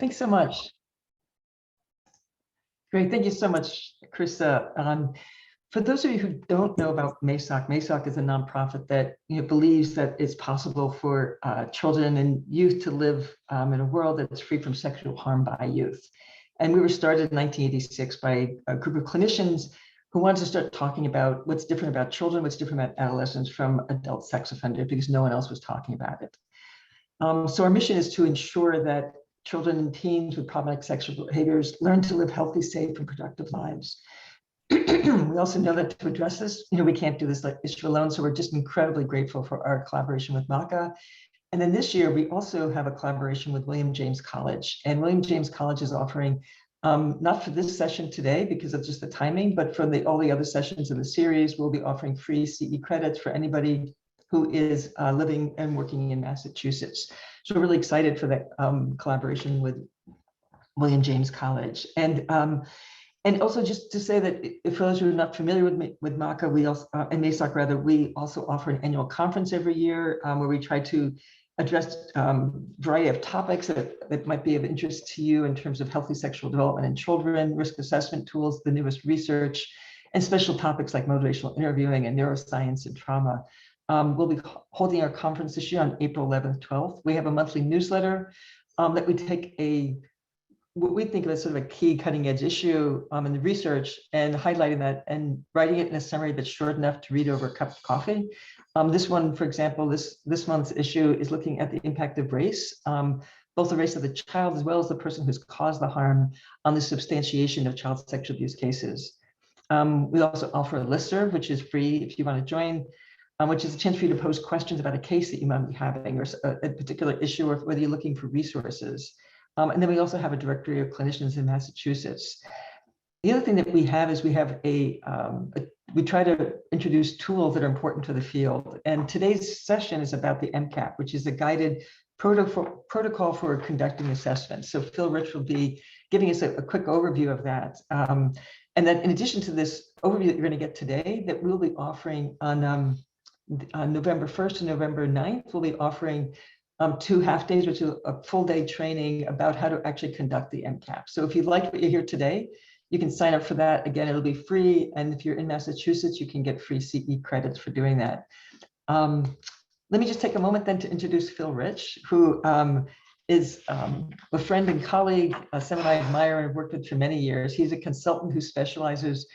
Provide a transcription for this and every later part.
Thanks so much. Great. Thank you so much, Krista. For those of you who don't know about M-CAAP, M-CAAP is a nonprofit that believes that it's possible for children and youth to live in a world that's free from sexual harm by youth. And we were started in 1986 by a group of clinicians who wanted to start talking about what's different about children, what's different about adolescents from adult sex offenders, because no one else was talking about it. So our mission is to ensure that children and teens with problematic sexual behaviors learn to live healthy, safe, and productive lives. We also know that to address this, we can't do this issue alone. So we're just incredibly grateful for our collaboration with M-CAAP. And then this year, we also have a collaboration with William James College. And William James College is offering, not for this session today because of just the timing, but for all the other sessions of the series, we'll be offering free CE credits for anybody who is living and working in Massachusetts. So we're really excited for that collaboration with William James College. And also just to say that if those who are not familiar with M-CAAP, we also, and M-CAAP rather, we also offer an annual conference every year where we try to address a variety of topics that might be of interest to you in terms of healthy sexual development in children, risk assessment tools, the newest research, and special topics like motivational interviewing and neuroscience and trauma. We'll be holding our conference this year on April 11th, 12th. We have a monthly newsletter that we take what we think of as sort of a key cutting edge issue in the research and highlighting that and writing it in a summary that's short enough to read over a cup of coffee. This one, for example, this month's issue is looking at the impact of race, both the race of the child as well as the person who's caused the harm on the substantiation of child sexual abuse cases. We also offer a listserv, which is free if you want to join, which is a chance for you to post questions about a case that you might be having or a particular issue or whether you're looking for resources. And then we also have a directory of clinicians in Massachusetts. The other thing that we have is we have we try to introduce tools that are important to the field. And today's session is about the M-CAAP, which is a guided protocol for conducting assessments. So Phil Rich will be giving us a quick overview of that. And then in addition to this overview that you're going to get today, that we'll be offering on November 1st and November 9th, we'll be offering 2 half days, which is a full day training about how to actually conduct the M-CAAP. So if you like what you hear today, you can sign up for that. Again, it'll be free. And if you're in Massachusetts, you can get free CE credits for doing that. Let me just take a moment then to introduce Phil Rich, who is a friend and colleague, someone I admire and have worked with for many years. He's a consultant who specializes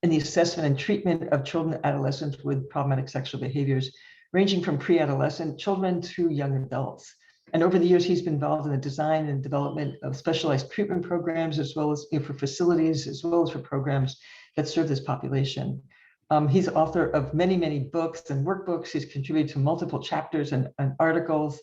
in the assessment and treatment of children and adolescents with problematic sexual behaviors, ranging from pre-adolescent children to young adults. And over the years, he's been involved in the design and development of specialized treatment programs, as well as for facilities, as well as for programs that serve this population. He's author of many, many books and workbooks. He's contributed to multiple chapters and articles.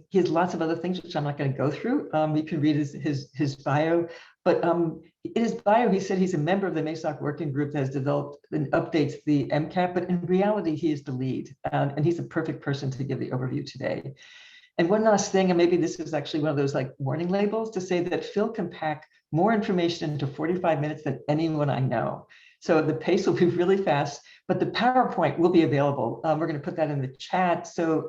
He has lots of other things, which I'm not going to go through. You can read his bio. But in his bio, he said he's a member of the M-CAAP working group that has developed and updates the M-CAAP, but in reality, he is the lead. And he's the perfect person to give the overview today. And one last thing, and maybe this is actually one of those like warning labels, to say that Phil can pack more information into 45 minutes than anyone I know. So the pace will be really fast, but the PowerPoint will be available. We're going to put that in the chat. So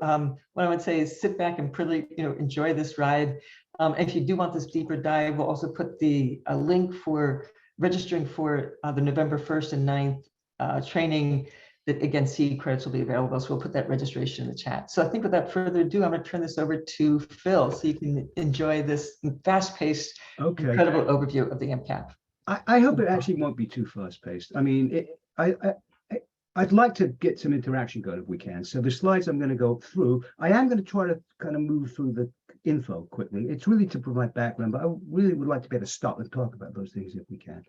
what I would say is sit back and really enjoy this ride. If you do want this deeper dive, we'll also put the link for registering for the November 1st and 9th training that, again, CE credits will be available. So we'll put that registration in the chat. So I think without further ado, I'm going to turn this over to Phil so you can enjoy this fast-paced, incredible overview of the M-CAAP. I hope it actually won't be too fast-paced. I mean, I'd like to get some interaction going if we can. So the slides I'm going to go through, I am going to try to kind of move through the info quickly. It's really to provide background, but I really would like to be able to stop and talk about those things if we can.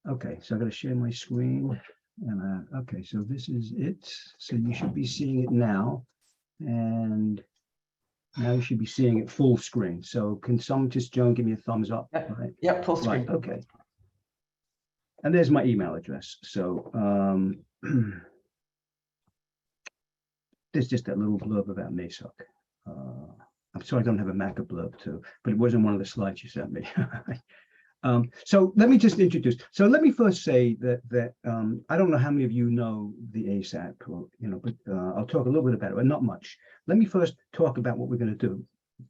Okay, so I'm going to share my screen. And okay, so this is it. So you should be seeing it now. And now you should be seeing it full screen. So can someone just, Joan, give me a thumbs up? Yep, right? Yep, full screen. Right, okay. And there's my email address. So there's just that little blurb about M-CAAP. I'm sorry I don't have a MACA blurb too, but it wasn't one of the slides you sent me. So let me just introduce. So let me first say that I don't know how many of you know the ASAP, or, but I'll talk a little bit about it, but not much. Let me first talk about what we're going to do,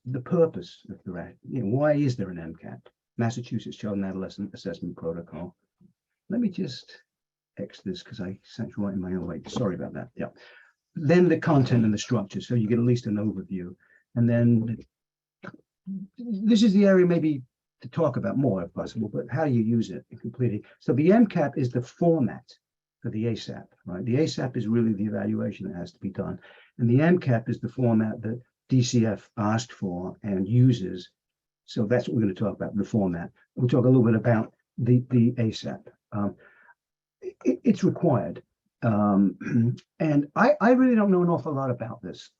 the purpose of the RAT. Why is there an M-CAAP, Massachusetts Child and Adolescent Assessment Protocol? Let me just X this because I sent right in my own way. Sorry about that. Yeah. Then the content and the structure, so you get at least an overview, and then this is the area maybe to talk about more if possible, but how you use it completely. So the M-CAAP is the format for the ASAP, right? The ASAP is really the evaluation that has to be done. And the M-CAAP is the format that DCF asked for and uses. So that's what we're going to talk about, the format. We'll talk a little bit about the ASAP. It's required. And I really don't know an awful lot about this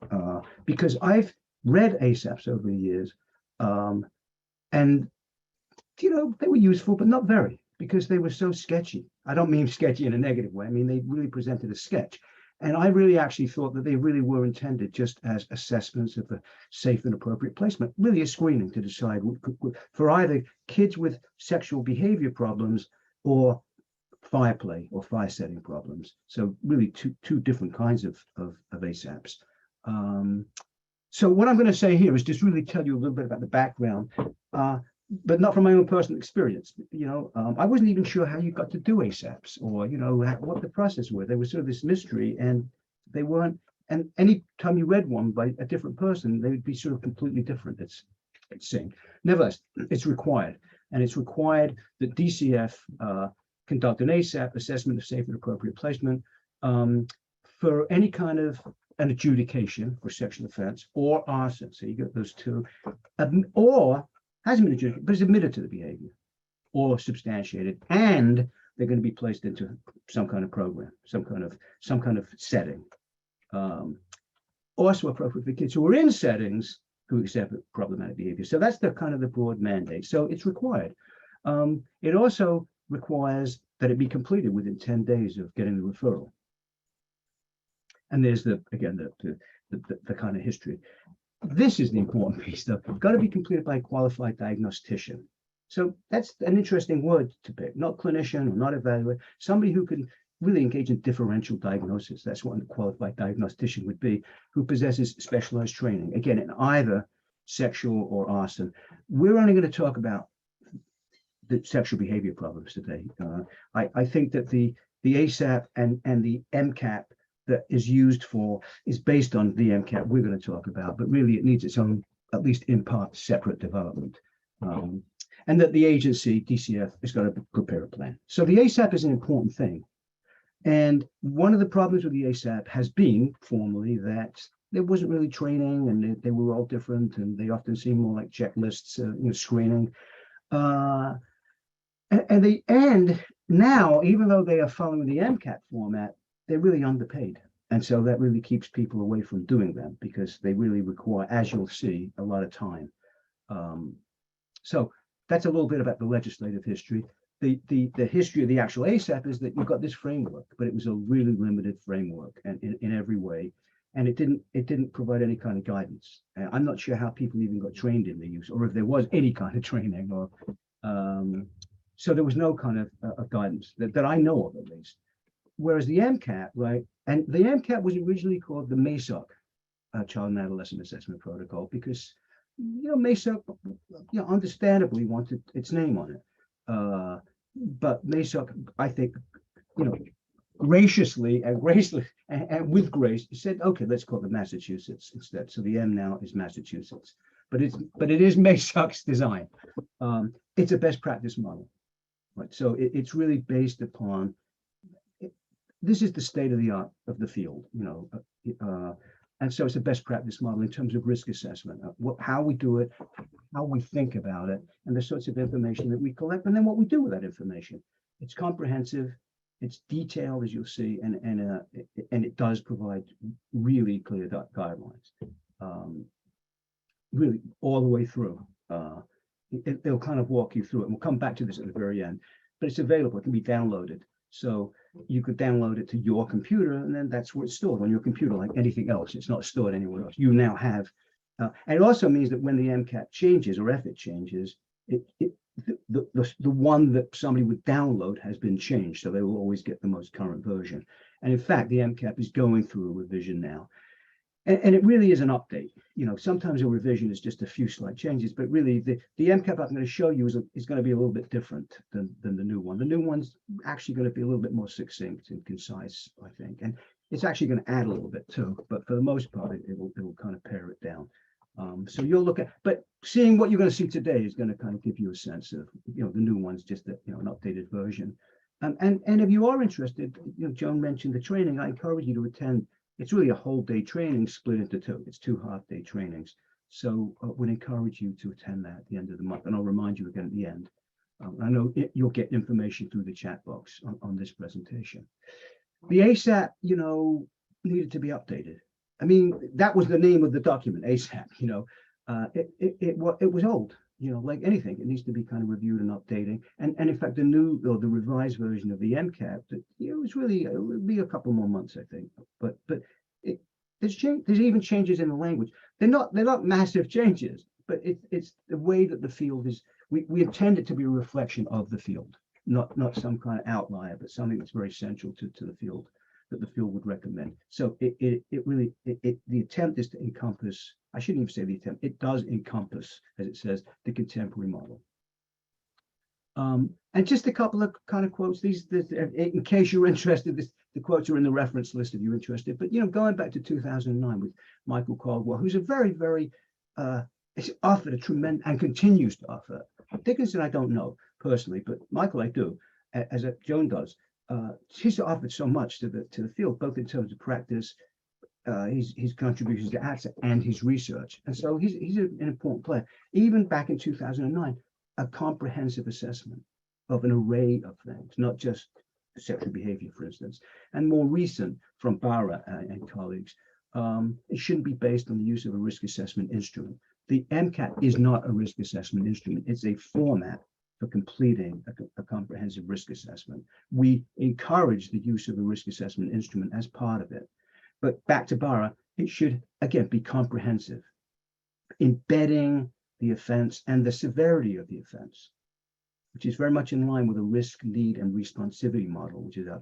because I've read ASAPs over the years. And they were useful, but not very, because they were so sketchy. I don't mean sketchy in a negative way. I mean, they really presented a sketch. And I really actually thought that they really were intended just as assessments of a safe and appropriate placement, really a screening to decide for either kids with sexual behavior problems or fire play or fire setting problems. So really two different kinds of ASAPs. So what I'm going to say here is just really tell you a little bit about the background, but not from my own personal experience. I wasn't even sure how you got to do ASAPs or, what the process were. They were sort of this mystery, and they weren't. And any time you read one by a different person, they would be sort of completely different. It's insane. Nevertheless, it's required. And it's required that DCF conduct an ASAP, assessment of safe and appropriate placement, for any kind of an adjudication for sexual offense or arson. So you get those two, or hasn't been adjudicated, but is admitted to the behavior or substantiated, and they're going to be placed into some kind of program, some kind of setting. Also appropriate for kids who are in settings who accept problematic behavior. So that's the kind of the broad mandate. So it's required. It also requires that it be completed within 10 days of getting the referral. And there's the kind of history. This is the important piece, though. Got to be completed by a qualified diagnostician. So that's an interesting word to pick, not clinician or not evaluator, somebody who can really engage in differential diagnosis. That's what a qualified diagnostician would be, who possesses specialized training, again, in either sexual or arson. We're only going to talk about the sexual behavior problems today. I think that the ASAP and the M-CAAP that is based on the M-CAAP we're going to talk about, but really it needs its own, at least in part, separate development. And that the agency, DCF, is going to prepare a plan. So the ASAP is an important thing. And one of the problems with the ASAP has been formally that there wasn't really training, and they were all different, and they often seem more like checklists, screening. And now, even though they are following the M-CAAP format, they're really underpaid. And so that really keeps people away from doing them, because they really require, as you'll see, a lot of time. So that's a little bit about the legislative history. The history of the actual ASAP is that you've got this framework, but it was a really limited framework and in every way. And it didn't provide any kind of guidance. I'm not sure how people even got trained in the use, or if there was any kind of training, or so there was no kind of guidance that I know of, at least. Whereas the M-CAAP, right, and the M-CAAP was originally called the MASOC, Child and Adolescent Assessment Protocol, because MASOC, understandably wanted its name on it. But MASOC, I think, graciously and gracefully and with grace said, okay, let's call it Massachusetts instead. So the M now is Massachusetts, but it is MASOC's design. It's a best practice model, right? So it's really based upon. This is the state of the art of the field, and so it's a best practice model in terms of risk assessment, how we do it, how we think about it, and the sorts of information that we collect, and then what we do with that information. It's comprehensive, it's detailed, as you'll see, and it does provide really clear guidelines, really all the way through. It'll kind of walk you through it, and we'll come back to this at the very end. But it's available; it can be downloaded. So you could download it to your computer, and then that's where it's stored on your computer, like anything else. It's not stored anywhere else. You now have, and it also means that when the M-CAAP changes, or if it changes, the one that somebody would download has been changed, so they will always get the most current version. And in fact, the M-CAAP is going through a revision now. And it really is an update. You know, sometimes a revision is just a few slight changes, but really the M-CAAP I'm going to show you is going to be a little bit different than the new one. The new one's actually going to be a little bit more succinct and concise, I think. And it's actually going to add a little bit too, but for the most part, it will kind of pare it down. So you'll look at, but seeing what you're going to see today is going to kind of give you a sense of, you know, the new one's just a, you know, an updated version. And if you are interested, you know, Joan mentioned the training. I encourage you to attend. It's really a whole day training split into two. It's 2 half-day trainings. So I would encourage you to attend that at the end of the month. And I'll remind you again at the end. I know you'll get information through the chat box on this presentation. The ASAP, you know, needed to be updated. I mean, that was the name of the document, ASAP, you know. It was old, you know, like anything. It needs to be kind of reviewed and updating. And in fact, the new or the revised version of the M-CAAP, it was really, it would be a couple more months, I think. But there's even changes in the language. They're not massive changes, but it's the way that the field is. We intend it to be a reflection of the field, not some kind of outlier, but something that's very central to the field that the field would recommend. So the attempt is to encompass. I shouldn't even say the attempt. It does encompass, as it says, the contemporary model. And just a couple of kind of quotes. These, in case you're interested, the quotes are in the reference list if you're interested. But you know, going back to 2009 with Michael Caldwell, who's a very it's offered a tremendous and continues to offer. Dickinson, I don't know personally, but Michael, I do, as Joan does. He's offered so much to the field, both in terms of practice, his contributions to ASAP and his research. And so he's an important player. Even back in 2009, a comprehensive assessment of an array of things, not just sexual behavior, for instance, and more recent from Barra and colleagues. It shouldn't be based on the use of a risk assessment instrument. The M-CAAP is not a risk assessment instrument. It's a format for completing a comprehensive risk assessment. We encourage the use of a risk assessment instrument as part of it. But back to Barra, it should, again, be comprehensive, embedding the offense and the severity of the offense, which is very much in line with a risk, need, and responsivity model, which is a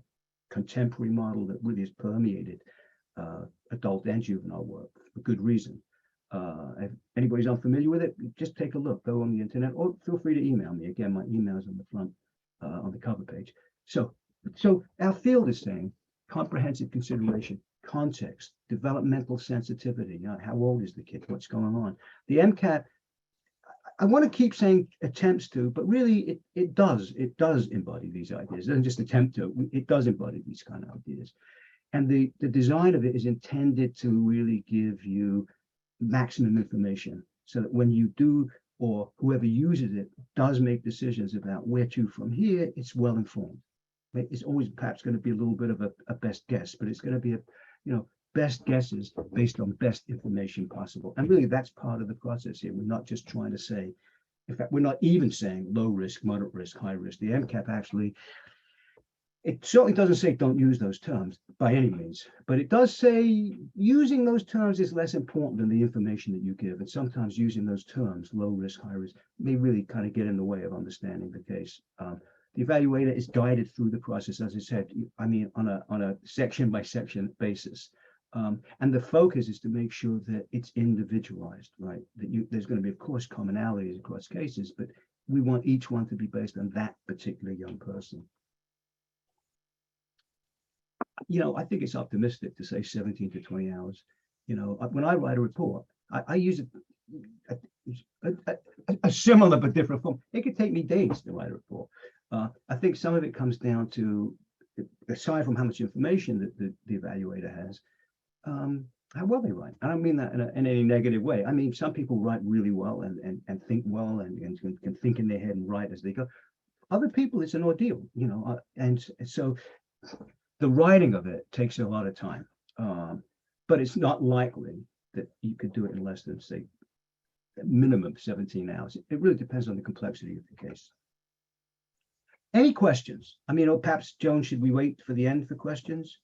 contemporary model that really has permeated adult and juvenile work for good reason. If anybody's unfamiliar with it, just take a look, go on the internet, or feel free to email me. Again, my email is on the front, on the cover page. So our field is saying comprehensive consideration, context, developmental sensitivity. You know, how old is the kid? What's going on? The M-CAAP, I want to keep saying attempts to, but really it does embody these ideas. It doesn't just attempt to, it does embody these kind of ideas. And the design of it is intended to really give you maximum information so that when you do, or whoever uses it does make decisions about where to from here, it's well informed. It's always perhaps going to be a little bit of a best guess, but it's going to be best guesses based on best information possible. And really that's part of the process here. We're not just trying to say, in fact, we're not even saying low risk, moderate risk, high risk. The M-CAAP actually, it certainly doesn't say don't use those terms by any means, but it does say using those terms is less important than the information that you give. And sometimes using those terms, low risk, high risk, may really kind of get in the way of understanding the case. The evaluator is guided through the process, as I said, I mean, on a section by section basis. And the focus is to make sure that it's individualized, right? That there's going to be, of course, commonalities across cases, but we want each one to be based on that particular young person. You know, I think it's optimistic to say 17 to 20 hours. You know, when I write a report, I use a similar but different form. It could take me days to write a report. I think some of it comes down to, aside from how much information that the evaluator has, how well they write. I don't mean that in any negative way. I mean, some people write really well and think well and can think in their head and write as they go. Other people, it's an ordeal, you know, and so the writing of it takes a lot of time, but it's not likely that you could do it in less than, say, minimum 17 hours. It really depends on the complexity of the case. Any questions? I mean, or perhaps, Joan, should we wait for the end for questions?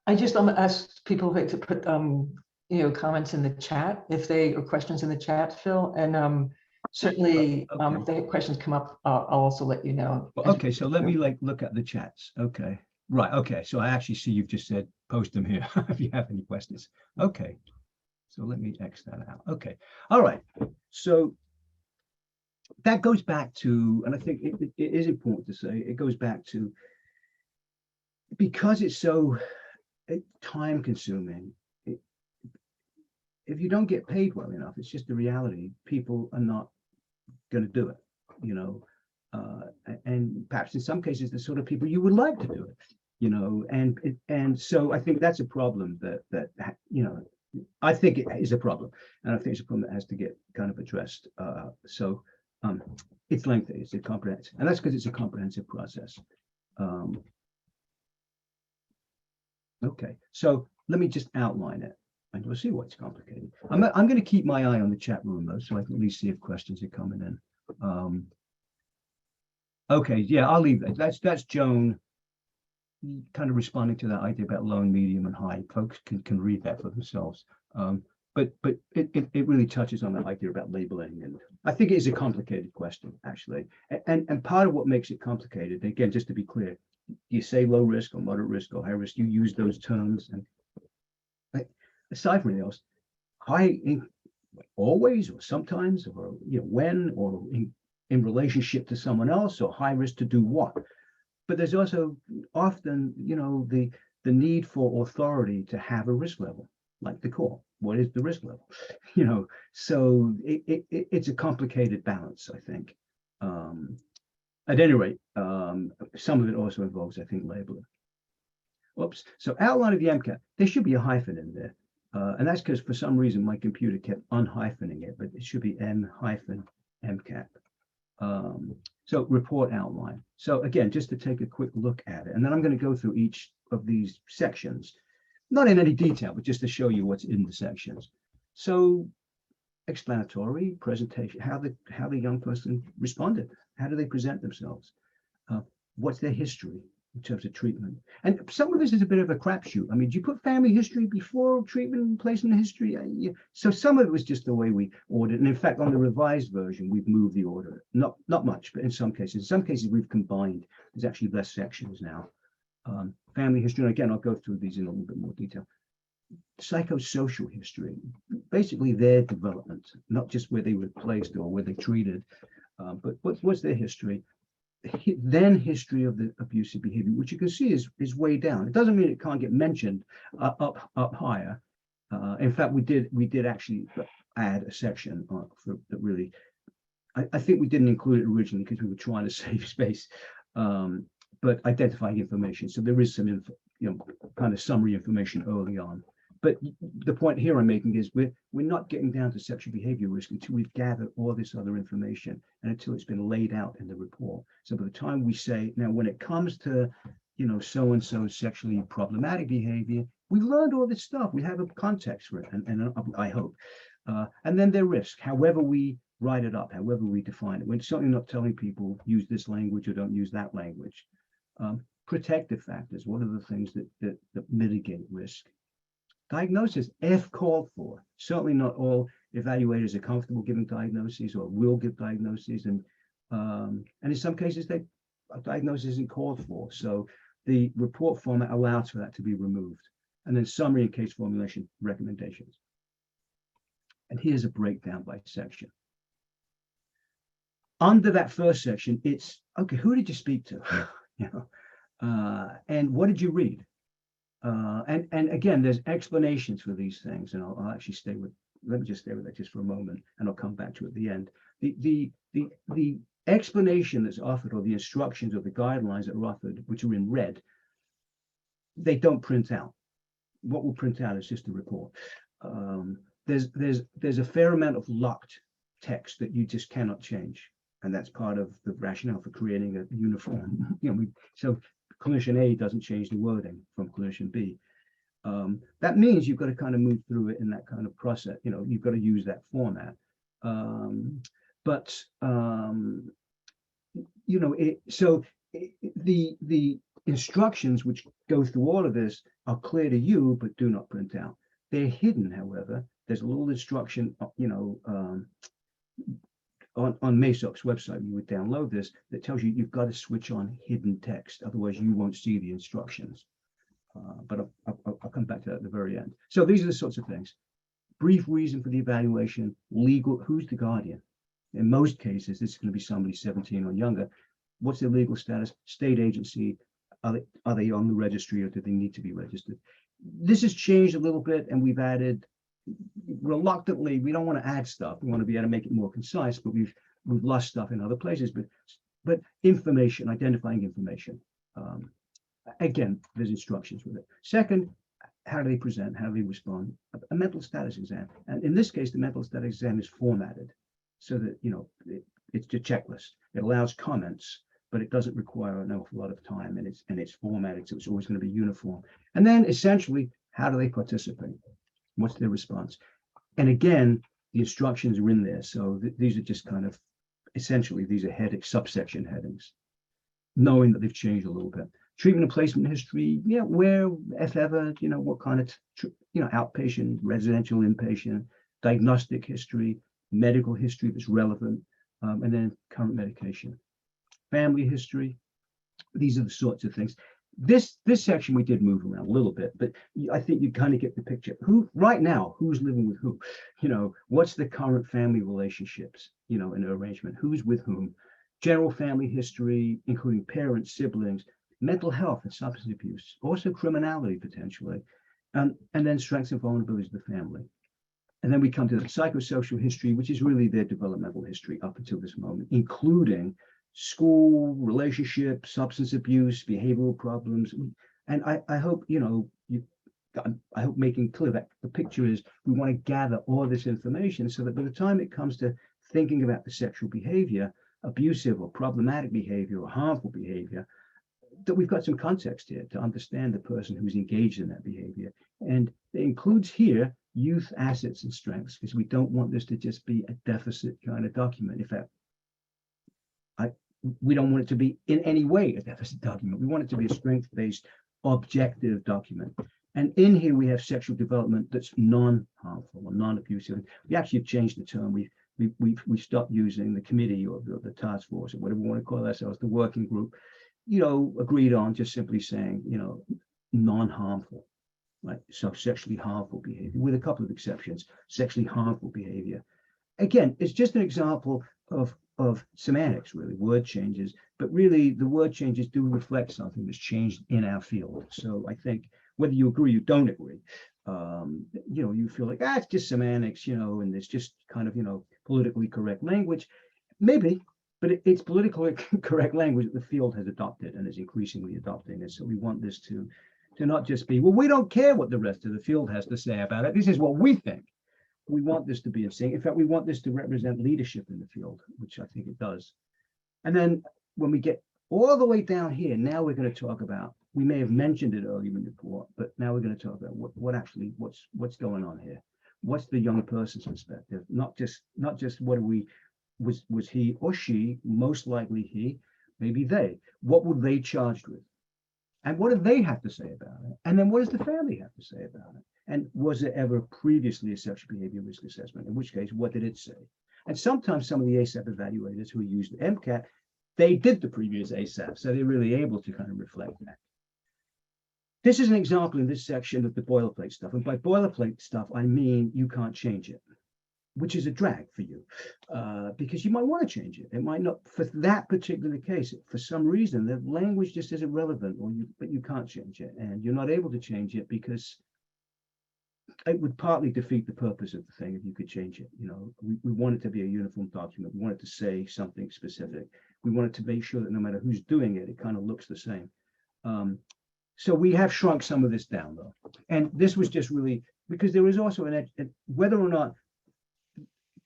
I just ask people to put comments in the chat or questions in the chat, Phil, and certainly, Okay. if the questions come up, I'll also let you know. Well, okay, so let me look at the chats. Okay, right. Okay, so I actually see you've just said post them here if you have any questions. Okay, so let me X that out. Okay, all right. So that goes back to, and I think it is important to say, it goes back to, because it's so time consuming. If you don't get paid well enough, it's just the reality. People are not going to do it, you know. And perhaps in some cases, the sort of people you would like to do it, you know. And so I think that's a problem that you know, I think it is a problem, and I think it's a problem that has to get kind of addressed. It's lengthy, it's a comprehensive, and that's because it's a comprehensive process. Okay, so let me just outline it, and we'll see what's complicated. I'm going to keep my eye on the chat room though, so I can at least see if questions are coming in. Okay, yeah, I'll leave that. That's Joan kind of responding to that idea about low, medium, and high. Folks can read that for themselves. But it really touches on that idea about labeling, and I think it is a complicated question actually. And part of what makes it complicated, again, just to be clear, you say low risk or moderate risk or high risk, you use those terms, and aside from anything else, high always or sometimes, or you know, when, or in relationship to someone else, or high risk to do what. But there's also often, you know, the need for authority to have a risk level, like the court. What is the risk level? You know, so it's a complicated balance, I think. At any rate, some of it also involves, I think, labeling. Oops. So outline of the M-CAAP, there should be a hyphen in there. And that's because for some reason my computer kept unhyphening it, but it should be M-CAAP. So report outline. So again, just to take a quick look at it, and then I'm going to go through each of these sections, not in any detail, but just to show you what's in the sections. So explanatory presentation, how the young person responded, how do they present themselves, what's their history in terms of treatment. And some of this is a bit of a crapshoot. I mean, do you put family history before treatment and place in the history? So some of it was just the way we ordered. And in fact, on the revised version, we've moved the order. Not much, but in some cases. In some cases, we've combined. There's actually less sections now. Family history, and again, I'll go through these in a little bit more detail. Psychosocial history, basically their development, not just where they were placed or where they treated, but what's their history. Then history of the abusive behavior, which you can see is way down. It doesn't mean it can't get mentioned up higher. In fact, we did actually add a section for that really. I think we didn't include it originally because we were trying to save space, but identifying information. So there is some info, you know, kind of summary information early on. But the point here I'm making is we're not getting down to sexual behavior risk until we've gathered all this other information and until it's been laid out in the report. So by the time we say, now when it comes to, you know, so-and-so sexually problematic behavior, we've learned all this stuff. We have a context for it, and I hope. And then their risk, however we write it up, however we define it. We're certainly not telling people use this language or don't use that language. Protective factors, what are the things that mitigate risk? Diagnosis, if called for. Certainly not all evaluators are comfortable giving diagnoses or will give diagnoses, and in some cases a diagnosis isn't called for. So the report format allows for that to be removed. And then summary and case formulation recommendations. And here's a breakdown by section. Under that first section, it's okay, who did you speak to? You know, and what did you read? And again, there's explanations for these things, and I'll actually let me just stay with that just for a moment, and I'll come back to it at the end. The explanation that's offered, or the instructions or the guidelines that are offered, which are in red, they don't print out. What will print out is just the report. There's a fair amount of locked text that you just cannot change, and that's part of the rationale for creating a uniform. You know, so clinician A doesn't change the wording from clinician B. That means you've got to kind of move through it in that kind of process. You know, you've got to use that format. You know, the instructions which go through all of this are clear to you, but do not print out. They're hidden, however. There's a little instruction, you know, on MASOC's website, you would download this, that tells you you've got to switch on hidden text. Otherwise, you won't see the instructions. But I'll come back to that at the very end. So these are the sorts of things. Brief reason for the evaluation, legal, who's the guardian? In most cases, this is going to be somebody 17 or younger. What's their legal status? State agency. Are they on the registry, or do they need to be registered? This has changed a little bit, and we've added, reluctantly, we don't want to add stuff. We want to be able to make it more concise, but we've lost stuff in other places. But information, identifying information. Again, there's instructions with it. Second, how do they present? How do they respond? A mental status exam. And in this case, the mental status exam is formatted so that, it's a checklist. It allows comments, but it doesn't require an awful lot of time, and it's formatted, so it's always going to be uniform. And then essentially, how do they participate? What's their response? And again, the instructions are in there. So these are just kind of, essentially, these are subsection headings, knowing that they've changed a little bit. Treatment and placement history, where, if ever, what kind of, outpatient, residential, inpatient, diagnostic history, medical history that's relevant, and then current medication. Family history, these are the sorts of things. This section we did move around a little bit, but I think you kind of get the picture. Who right now, who's living with who? What's the current family relationships, in an arrangement? Who's with whom? General family history, including parents, siblings, mental health and substance abuse, also criminality potentially, and then strengths and vulnerabilities of the family. And then we come to the psychosocial history, which is really their developmental history up until this moment, including school, relationships, substance abuse, behavioral problems. And I hope, I hope making clear that the picture is we want to gather all this information so that by the time it comes to thinking about the sexual behavior, abusive or problematic behavior or harmful behavior, that we've got some context here to understand the person who's engaged in that behavior. And it includes here youth assets and strengths, because we don't want this to just be a deficit kind of document. In fact, we don't want it to be in any way a deficit document. We want it to be a strength-based, objective document. And in here we have sexual development that's non-harmful or non-abusive. We actually have changed the term. We stopped using the committee or the task force or whatever we want to call ourselves, the working group, agreed on just simply saying, non-harmful, right? So sexually harmful behavior, with a couple of exceptions, sexually harmful behavior. Again, it's just an example of semantics, really, word changes, but really the word changes do reflect something that's changed in our field. So I think whether you agree or don't agree, you feel like, it's just semantics, and it's just kind of, politically correct language, maybe, but it's politically correct language that the field has adopted and is increasingly adopting. And so we want this to not just be, well, we don't care what the rest of the field has to say about it. This is what we think. We want this to be a thing. In fact, we want this to represent leadership in the field, which I think it does. And then when we get all the way down here, now we're going to talk about, we may have mentioned it earlier in the report, but now we're going to talk about what's going on here. What's the young person's perspective? Not just what are we, was he or she, most likely he, maybe they, what were they charged with? And what do they have to say about it? And then what does the family have to say about it? And was there ever previously a sexual behavior risk assessment? In which case, what did it say? And sometimes some of the ASAP evaluators who used the M-CAAP, they did the previous ASAP, so they're really able to kind of reflect that. This is an example in this section of the boilerplate stuff. And by boilerplate stuff, I mean you can't change it, which is a drag for you, because you might want to change it. It might not, for that particular case, for some reason, the language just isn't relevant, but you can't change it. And you're not able to change it because it would partly defeat the purpose of the thing if you could change it. We want it to be a uniform document. We want it to say something specific. We want it to make sure that no matter who's doing it, it kind of looks the same. So we have shrunk some of this down, though. And this was just really, because there is also whether or not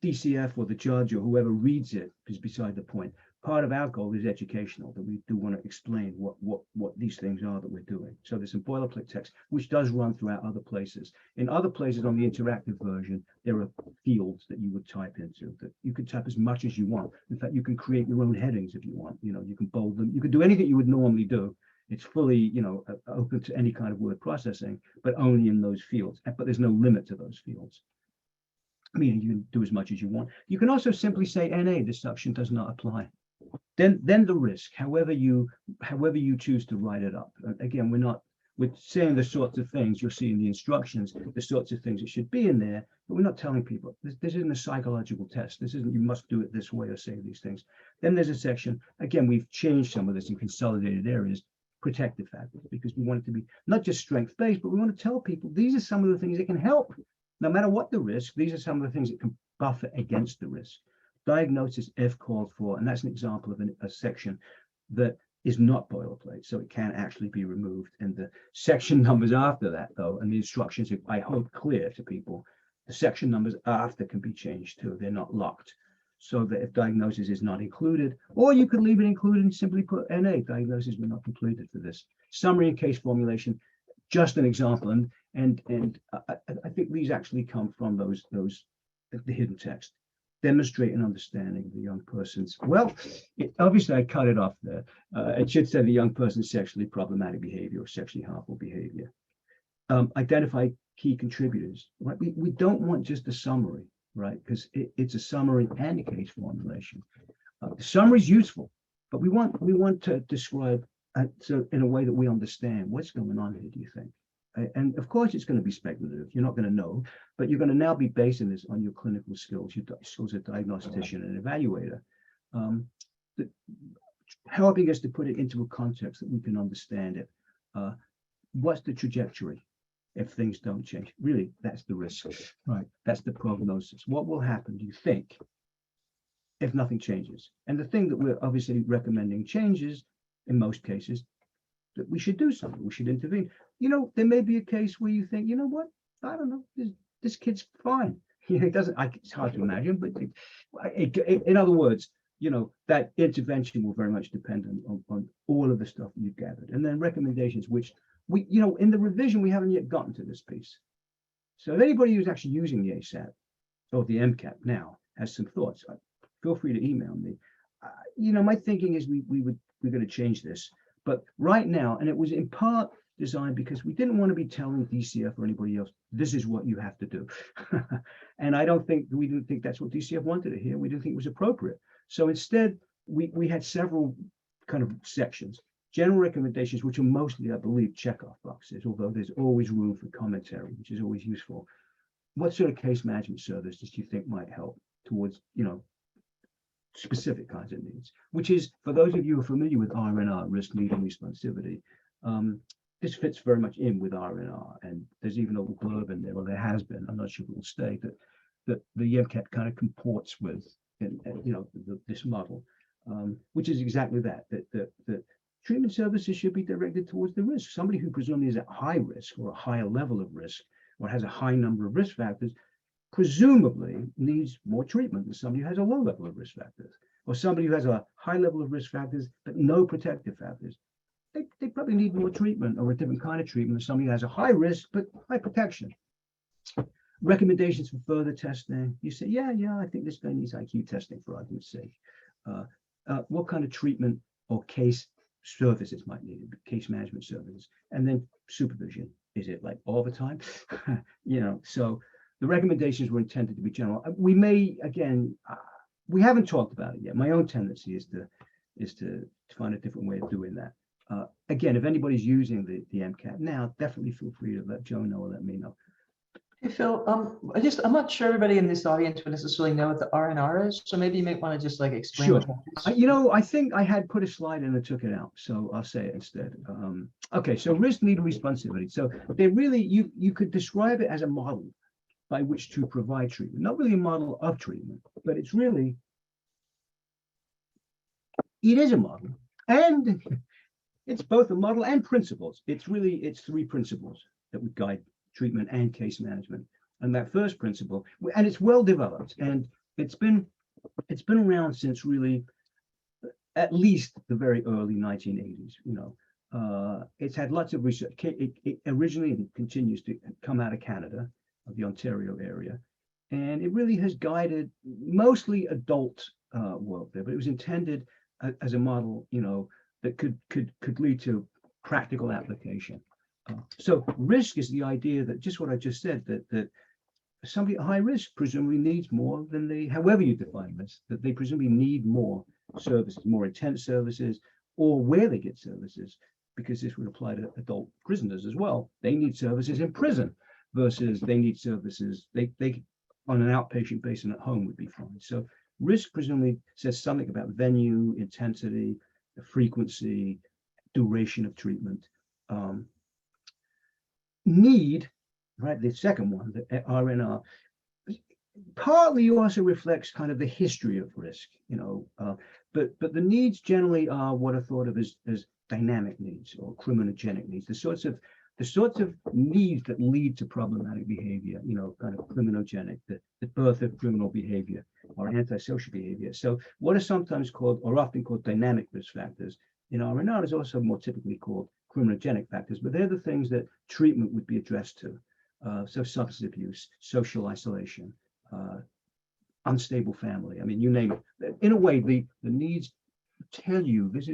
DCF or the judge or whoever reads it is beside the point. Part of our goal is educational, that we do want to explain what these things are that we're doing. So there's some boilerplate text, which does run throughout other places. In other places on the interactive version, there are fields that you would type into, that you can type as much as you want. In fact, you can create your own headings if you want. You can bold them. You can do anything you would normally do. It's fully, open to any kind of word processing, but only in those fields. But there's no limit to those fields. meaning you can do as much as you want. You can also simply say NA, this section does not apply. Then the risk, however you choose to write it up. Again, we're saying the sorts of things you'll see in the instructions, the sorts of things that should be in there, but we're not telling people this isn't a psychological test. This isn't you must do it this way or say these things. Then there's a section, again, we've changed some of this in consolidated areas, protective factors, because we want it to be not just strength-based, but we want to tell people these are some of the things that can help. No matter what the risk, these are some of the things that can buffer against the risk. Diagnosis if called for, and that's an example of a section that is not boilerplate, so it can actually be removed. And the section numbers after that, though, and the instructions are, I hope, clear to people. The section numbers after can be changed too. They're not locked, so that if diagnosis is not included, or you could leave it included and simply put NA, diagnosis were not completed for this. Summary and case formulation, just an example, and I think these actually come from the hidden text. Demonstrate an understanding of the young person's, well, obviously I cut it off there. It should say the young person's sexually problematic behavior or sexually harmful behavior. Identify key contributors, right? We don't want just a summary, right? Because it's a summary and a case formulation. The summary is useful, but we want to describe so in a way that we understand what's going on here, do you think? And of course, it's going to be speculative. You're not going to know, but you're going to now be basing this on your clinical skills, your skills as a diagnostician and evaluator, helping us to put it into a context that we can understand it. What's the trajectory if things don't change? Really, that's the risk, right? That's the prognosis. What will happen, do you think, if nothing changes? And the thing that we're obviously recommending changes, in most cases, that we should do something, we should intervene. You know, there may be a case where you think, you know what, I don't know, this kid's fine. You know, it's hard to imagine, but in other words, you know, that intervention will very much depend on all of the stuff you've gathered. And then recommendations, which we, you know, in the revision, we haven't yet gotten to this piece. So if anybody who's actually using the ASAP or the M-CAAP now has some thoughts, feel free to email me. You know, my thinking is we're going to change this. But right now, and it was in part designed because we didn't want to be telling DCF or anybody else, this is what you have to do. And we didn't think that's what DCF wanted to hear. We didn't think it was appropriate. So instead, we had several kind of sections, general recommendations, which are mostly, I believe, checkoff boxes, although there's always room for commentary, which is always useful. What sort of case management services do you think might help towards, you know, specific kinds of needs, which is, for those of you who are familiar with R&R, risk, need, and responsivity, this fits very much in with R&R, and there's even a little blurb in there, or there has been, I'm not sure if it will stay, that the M-CAAP kind of comports with, you know, this model, which is exactly that treatment services should be directed towards the risk. Somebody who presumably is at high risk or a higher level of risk, or has a high number of risk factors, presumably needs more treatment than somebody who has a low level of risk factors, or somebody who has a high level of risk factors but no protective factors. They probably need more treatment, or a different kind of treatment, than somebody who has a high risk but high protection. Recommendations for further testing. You say, yeah, I think this guy needs IQ testing for argument's sake. What kind of treatment or case services might need, case management services, and then supervision. Is it like all the time? You know, so the recommendations were intended to be general. We may, again, we haven't talked about it yet. My own tendency is to find a different way of doing that. Again, if anybody's using the M-CAAP now, definitely feel free to let Joe know or let me know. Hey, Phil, I'm not sure everybody in this audience would necessarily know what the R&R is, so maybe you might want to just like explain. Sure. What that is. You know, I think I had put a slide and I took it out, so I'll say it instead. Okay, so risk, need, and responsivity. So they really, you could describe it as a model by which to provide treatment. Not really a model of treatment, but it's really, it is a model, and it's both a model and principles. It's three principles that would guide treatment and case management. And that first principle, and it's well developed, and it's been around since really at least the very early 1980s. You know, it's had lots of research. It originally continues to come out of Canada, of the Ontario area, and it really has guided mostly adult work there. But it was intended as a model, you know, that could lead to practical application. So risk is the idea that, just what I just said, that somebody at high risk presumably needs more than they, however you define this, that they presumably need more services, more intense services, or where they get services, because this would apply to adult prisoners as well. They need services in prison versus they need services, they on an outpatient basis and at home would be fine. So risk presumably says something about venue, intensity, the frequency, duration of treatment. Need, right, the second one, the RNR, partly also reflects kind of the history of risk, but the needs generally are what are thought of as dynamic needs or criminogenic needs, the sorts of needs that lead to problematic behavior, kind of criminogenic, the birth of criminal behavior or antisocial behavior. So what are sometimes called, or often called, dynamic risk factors in RNR is also more typically called criminogenic factors, but they're the things that treatment would be addressed to. So substance abuse, social isolation, unstable family. I mean, you name it. In a way, the needs tell you this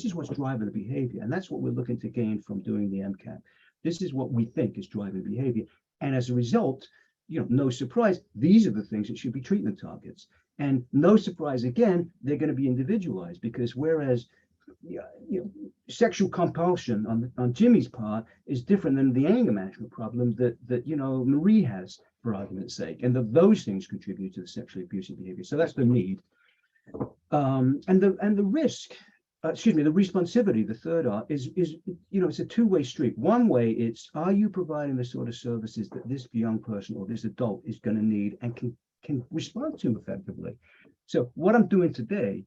is what's driving the behavior, and that's what we're looking to gain from doing the M-CAAP. This is what we think is driving behavior, and as a result, no surprise, these are the things that should be treatment targets. And no surprise, again, they're going to be individualized, because whereas sexual compulsion on Jimmy's part is different than the anger management problem that Marie has, for argument's sake, and those things contribute to the sexually abusive behavior. So that's the need, and the risk. The responsivity, the third R, is it's a two-way street. One way, it's, are you providing the sort of services that this young person or this adult is going to need and can respond to effectively? So what I'm doing today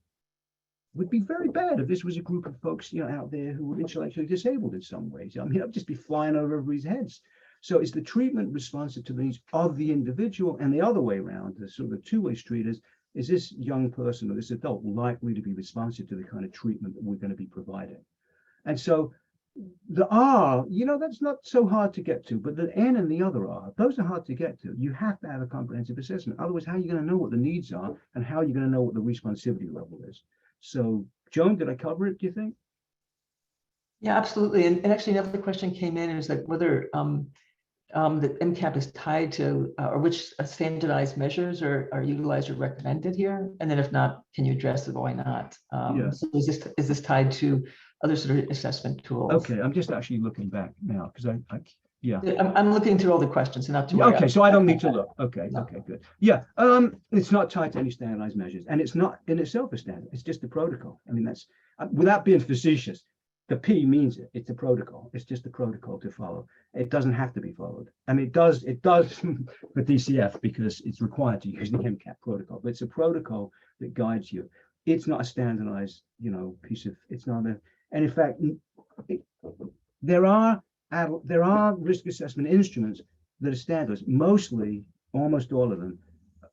would be very bad if this was a group of folks out there who were intellectually disabled in some ways. I mean, I'd just be flying over everybody's heads. So is the treatment responsive to the needs of the individual, and the other way around, the sort of two-way street is this young person or this adult likely to be responsive to the kind of treatment that we're going to be providing? And so the R, that's not so hard to get to, but the N and the other R, those are hard to get to. You have to have a comprehensive assessment. Otherwise, how are you going to know what the needs are, and how are you going to know what the responsivity level is? So, Joan, did I cover it, do you think? Yeah, absolutely. And actually, another question came in is that whether the M-CAAP is tied to, or which standardized measures are utilized or recommended here? And then if not, can you address it? Why not? So is this tied to other sort of assessment tools? Okay, I'm just actually looking back now, because I'm looking through all the questions, and not to worry. Okay, so I don't need to look. Okay, No. Okay, good. Yeah, it's not tied to any standardized measures, and it's not in itself a standard. It's just a protocol. I mean, that's without being facetious. The P means it. It's a protocol. It's just a protocol to follow. It doesn't have to be followed. I mean, it does for DCF because it's required to use the M-CAAP protocol. But it's a protocol that guides you. It's not a standardized, piece of. It's not a. And in fact, there are risk assessment instruments that are standardized. Mostly, almost all of them,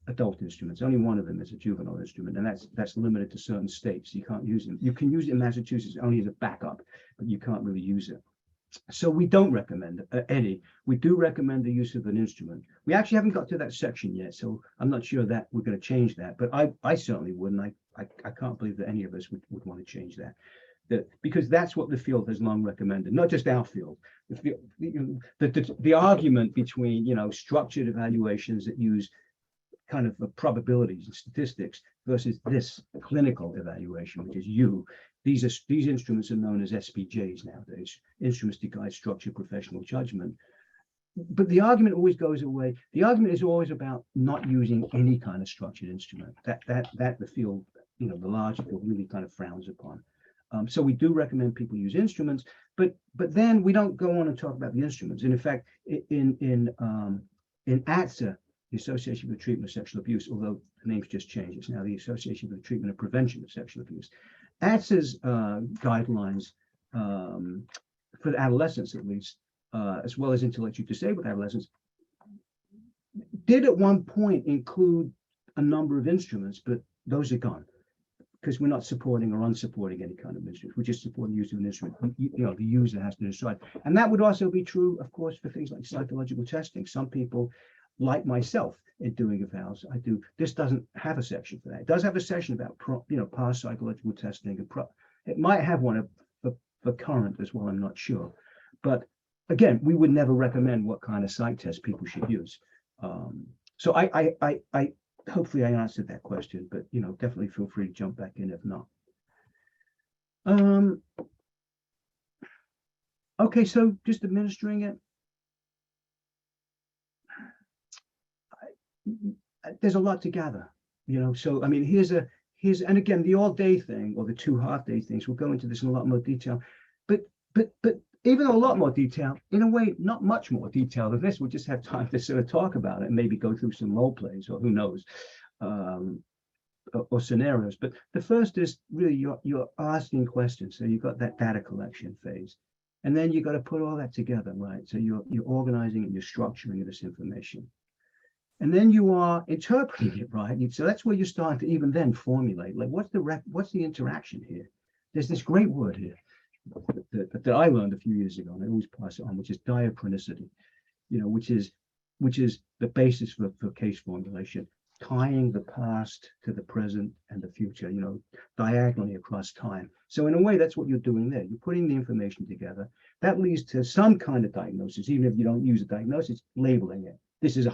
adult instruments. Only one of them is a juvenile instrument, and that's limited to certain states. You can't use them. You can use it in Massachusetts only as a backup, but you can't really use it. So we don't recommend Eddie. We do recommend the use of an instrument. We actually haven't got to that section yet, so I'm not sure that we're going to change that. But I certainly wouldn't. I can't believe that any of us would want to change that. Because that's what the field has long recommended, not just our field. The argument between structured evaluations that use kind of probabilities and statistics versus this clinical evaluation, which is these instruments are known as SPJs nowadays, instruments to guide structured professional judgment. But the argument always goes away. The argument is always about not using any kind of structured instrument. That the field, the larger field, really kind of frowns upon. So we do recommend people use instruments, but then we don't go on and talk about the instruments. And in fact, in ATSA, the Association for the Treatment of Sexual Abuse, although the name's just changed, it's now the Association for the Treatment and Prevention of Sexual Abuse. ATSA's guidelines for adolescents, at least, as well as intellectually disabled adolescents, did at one point include a number of instruments, but those are gone, because we're not supporting or unsupporting any kind of instrument. We're just supporting the use of an instrument. The user has to decide. And that would also be true, of course, for things like psychological testing. Some people, like myself, in doing evals, this doesn't have a section for that. It does have a section about past psychological testing, and it might have one for current as well, I'm not sure. But again, we would never recommend what kind of psych test people should use. So I hopefully I answered that question, but definitely feel free to jump back in if not. Okay, so just administering it. There's a lot to gather, so I mean, here's and again, the all-day thing or the 2 half-day things, we'll go into this in a lot more detail, but even a lot more detail, in a way, not much more detail than this. We'll just have time to sort of talk about it and maybe go through some role plays or who knows, or scenarios. But the first is really you're asking questions. So you've got that data collection phase, and then you got to put all that together, right? So you're organizing and you're structuring this information. And then you are interpreting it, right? So that's where you're starting to even then formulate, like, what's the interaction here? There's this great word here that I learned a few years ago, and I always pass it on, which is diachronicity, which is the basis for case formulation, tying the past to the present and the future, diagonally across time. So in a way, that's what you're doing there. You're putting the information together. That leads to some kind of diagnosis, even if you don't use a diagnosis, labeling it. This is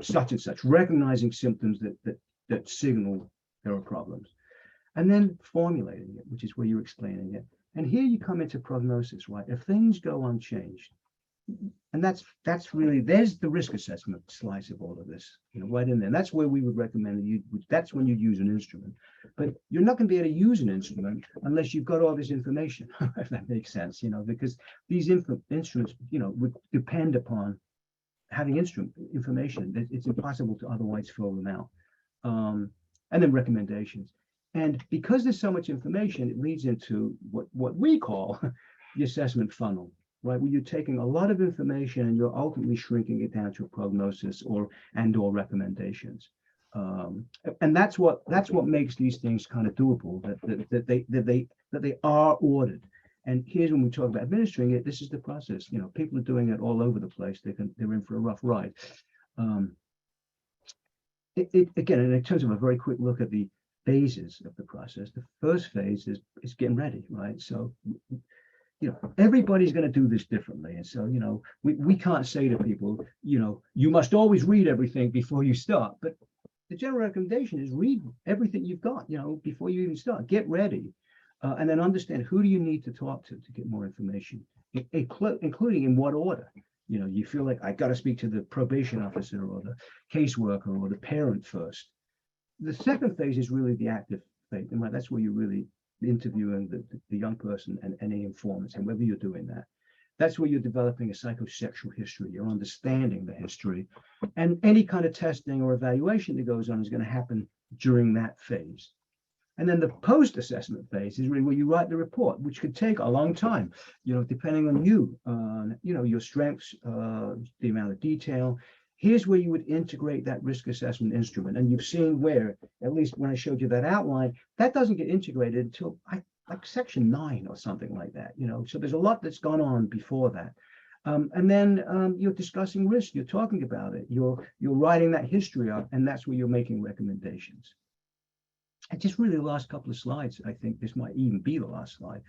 such and such, recognizing symptoms that signal there are problems, and then formulating it, which is where you're explaining it. And here you come into prognosis, right? If things go unchanged, and that's really, there's the risk assessment slice of all of this, right in there. And that's where we would recommend that that's when you use an instrument. But you're not going to be able to use an instrument unless you've got all this information, if that makes sense, because these instruments, would depend upon having information. It's impossible to otherwise fill them out. And then recommendations. And because there's so much information, it leads into what we call the assessment funnel, right? Where you're taking a lot of information and you're ultimately shrinking it down to a prognosis or recommendations. And that's what makes these things kind of doable, that they are ordered. And here's when we talk about administering it, this is the process. People are doing it all over the place. They're in for a rough ride. Again, in terms of a very quick look at the phases of the process, the first phase is getting ready, right? So, everybody's going to do this differently. And so, we can't say to people, you must always read everything before you start. But the general recommendation is read everything you've got, before you even start. Get ready. And then understand, who do you need to talk to get more information, including in what order. You feel like, I got to speak to the probation officer or the caseworker or the parent first. The second phase is really the active phase, and that's where you're really interviewing the young person and any informants, and whether you're doing that. That's where you're developing a psychosexual history. You're understanding the history, and any kind of testing or evaluation that goes on is going to happen during that phase. And then the post-assessment phase is really where you write the report, which could take a long time, depending on you, your strengths, the amount of detail. Here's where you would integrate that risk assessment instrument. And you've seen where, at least when I showed you that outline, that doesn't get integrated until like section 9 or something like that, So there's a lot that's gone on before that. And then you're discussing risk, you're talking about it, you're writing that history up, and that's where you're making recommendations. And just really the last couple of slides, I think this might even be the last slide.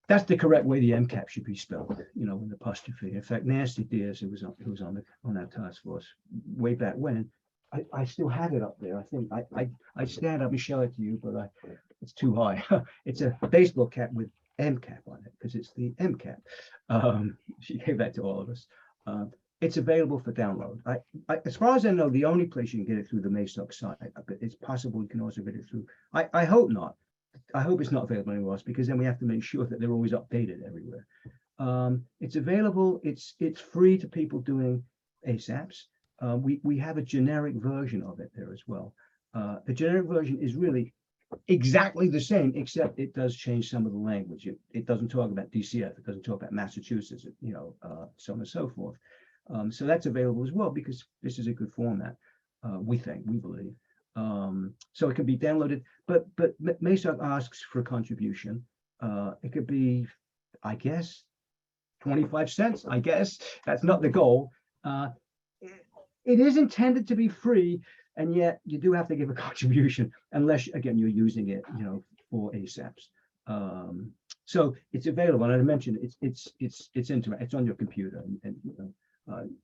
That's the correct way the M-CAAP should be spelled, with apostrophe. In fact, Nancy Diaz, who was on our task force way back when, I still have it up there. I think I stand up and show it to you, but it's too high. It's a baseball cap with M-CAAP on it because it's the M-CAAP. She gave that to all of us. It's available for download. As far as I know, the only place you can get it through the MASOC site, but it's possible you can also get it through. I hope not. I hope it's not available anywhere else, because then we have to make sure that they're always updated everywhere. It's available. It's free to people doing ASAPs. We have a generic version of it there as well. The generic version is really exactly the same, except it does change some of the language. It doesn't talk about DCF. It doesn't talk about Massachusetts, so on and so forth. So that's available as well, because this is a good format, we believe. So it can be downloaded, but MASOC asks for a contribution. It could be, I guess, 25 cents, I guess. That's not the goal. It is intended to be free, and yet you do have to give a contribution, unless, again, you're using it, for ASAPs. So it's available, and I mentioned it's on your computer, and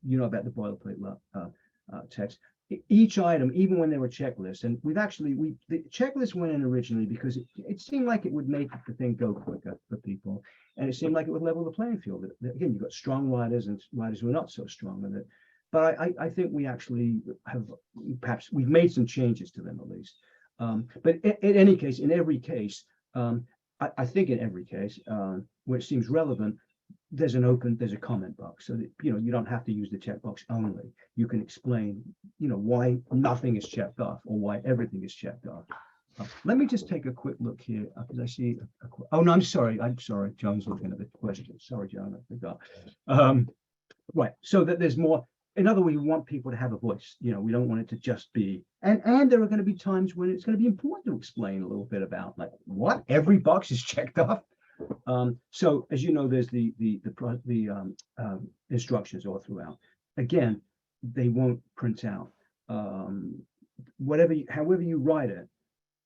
you know about the boilerplate text. Each item, even when there were checklists, and the checklist went in originally because it seemed like it would make the thing go quicker for people, and it seemed like it would level the playing field. Again, you've got strong writers and writers who are not so strong in it, but I think we actually have, perhaps we've made some changes to them at least. But in any case, in every case, I think in every case where it seems relevant, there's a comment box, so that you don't have to use the checkbox only. You can explain why nothing is checked off or why everything is checked off. Let me just take a quick look here because I see oh no, I'm sorry, John's looking at the question. Sorry, John, I forgot. Right, so that there's more. In other words, we want people to have a voice. We don't want it to just be, and there are going to be times when it's going to be important to explain a little bit about, like, what every box is checked off. So as you know, there's the instructions all throughout. Again, they won't print out. However you write it,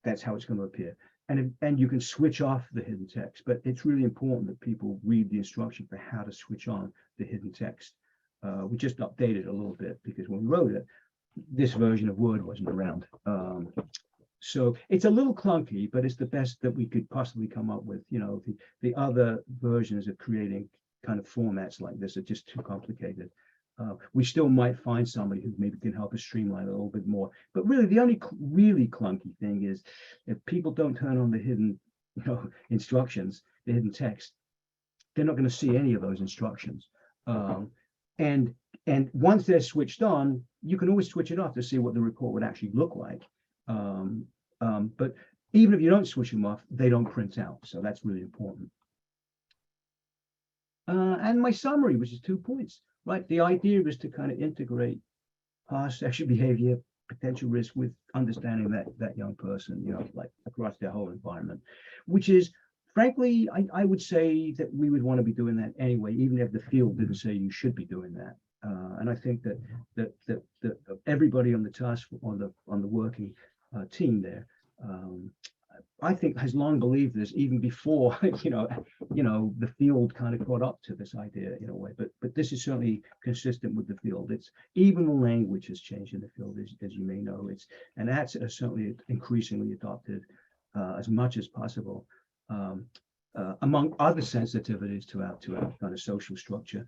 that's how it's going to appear. And you can switch off the hidden text, but it's really important that people read the instruction for how to switch on the hidden text. We just updated a little bit because when we wrote it, this version of Word wasn't around. So it's a little clunky, but it's the best that we could possibly come up with. The other versions of creating kind of formats like this are just too complicated. We still might find somebody who maybe can help us streamline it a little bit more. But really, the only really clunky thing is if people don't turn on the hidden instructions, the hidden text, they're not going to see any of those instructions. And once they're switched on, you can always switch it off to see what the report would actually look like. But even if you don't switch them off, they don't print out. So that's really important. And my summary, which is 2 points, right? The idea is to kind of integrate past sexual behavior, potential risk with understanding that young person, like across their whole environment, which is, frankly, I would say that we would want to be doing that anyway, even if the field didn't say you should be doing that. And I think that everybody on the task, on the working team there, I think has long believed this even before the field kind of caught up to this idea in a way. But this is certainly consistent with the field. It's even the language has changed in the field, as you may know. And that's certainly increasingly adopted as much as possible. Among other sensitivities to our kind of social structure,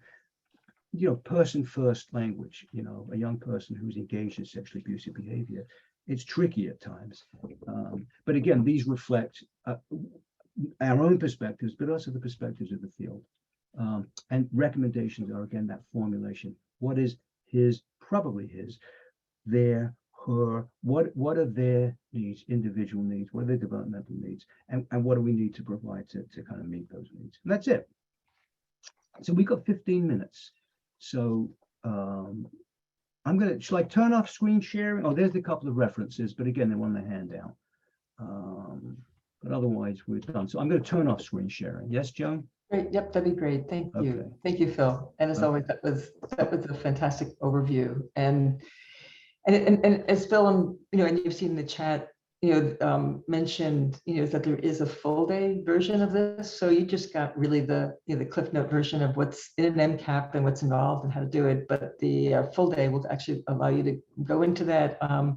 person first language. A young person who's engaged in sexually abusive behavior, it's tricky at times. But again, these reflect our own perspectives, but also the perspectives of the field. And recommendations are, again, that formulation. What is his, probably his, their, her, what are their needs, individual needs, what are their developmental needs, and what do we need to provide to kind of meet those needs? And that's it. So we got 15 minutes. So shall I turn off screen sharing? Oh, there's a couple of references, but again, they're on the handout. But otherwise we're done. So I'm going to turn off screen sharing. Yes, Joan? Great. Yep, that'd be great. Thank you. Okay. Thank you, Phil. And as always, that was a fantastic overview. And as Phil, and you've seen in the chat, mentioned, is that there is a full day version of this. So you just got really the Cliff Note version of what's in an M-CAAP and what's involved and how to do it. But the full day will actually allow you to go into that. I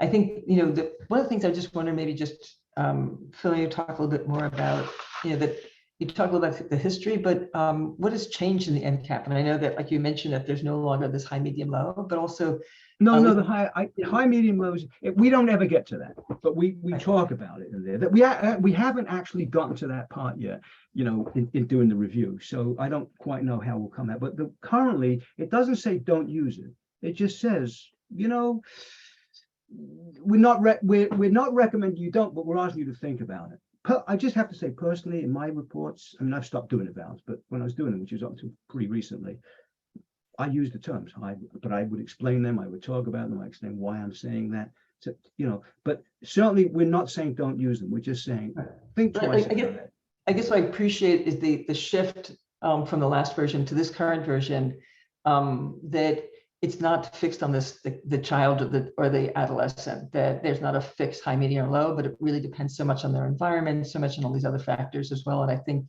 think, one of the things I just wonder, maybe just Phil, you talk a little bit more about, that you talk a little about the history, but what has changed in the M-CAAP? And I know that, like you mentioned, that there's no longer this high, medium, low, but also No, the high, medium, lows. We don't ever get to that, but we talk about it in there. That we haven't actually gotten to that part yet, in doing the review. So I don't quite know how we'll come out. But currently, it doesn't say don't use it. It just says, we're not recommending you don't, but we're asking you to think about it. I just have to say, personally, in my reports, I mean, I've stopped doing evals, but when I was doing them, which was up to pretty recently, I use the terms, but I would explain them. I would talk about them. I explain why I'm saying that. So, but certainly we're not saying don't use them. We're just saying think twice about it. I guess what I appreciate is the shift from the last version to this current version, that it's not fixed on the child or the adolescent, that there's not a fixed high, medium, or low, but it really depends so much on their environment, so much on all these other factors as well. And I think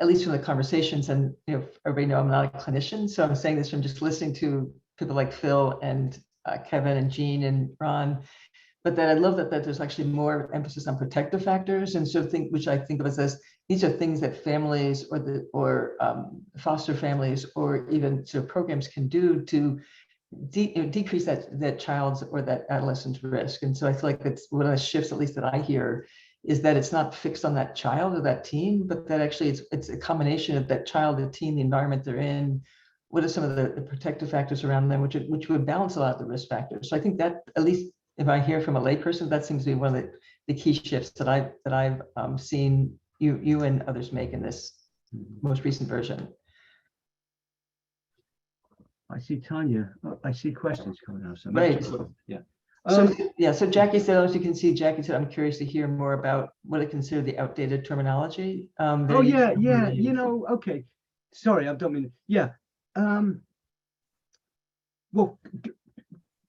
at least from the conversations, and everybody know I'm not a clinician, so I'm saying this from just listening to people like Phil and Kevin and Jean and Ron, but that I love that there's actually more emphasis on protective factors, and so which I think of as these are things that families or foster families or even sort of programs can do to decrease that child's or that adolescent's risk. And so I feel like it's one of the shifts, at least that I hear, is that it's not fixed on that child or that teen, but that actually it's a combination of that child, the teen, the environment they're in. What are some of the protective factors around them, which would balance a lot of the risk factors. So I think that, at least if I hear from a layperson, that seems to be one of the key shifts that I've seen you and others make in this most recent version. I see Tanya. I see questions coming out. So right. Yeah. So Jackie said, as you can see, Jackie said, I'm curious to hear more about what I consider the outdated terminology. Yeah. Okay. Sorry, I don't mean. Yeah. Well,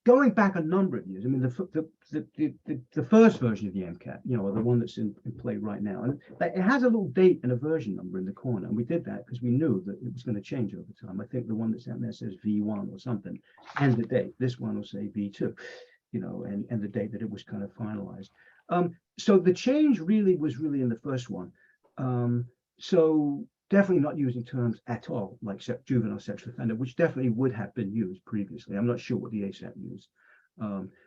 going back a number of years, I mean, the first version of the M-CAAP, or the one that's in play right now, and it has a little date and a version number in the corner, and we did that because we knew that it was going to change over time. I think the one that's out there says V1 or something, and the date. This one will say V2, and the date that it was kind of finalized. So the change was really in the first one. So definitely not using terms at all, like juvenile sexual offender, which definitely would have been used previously. I'm not sure what the ASAP used,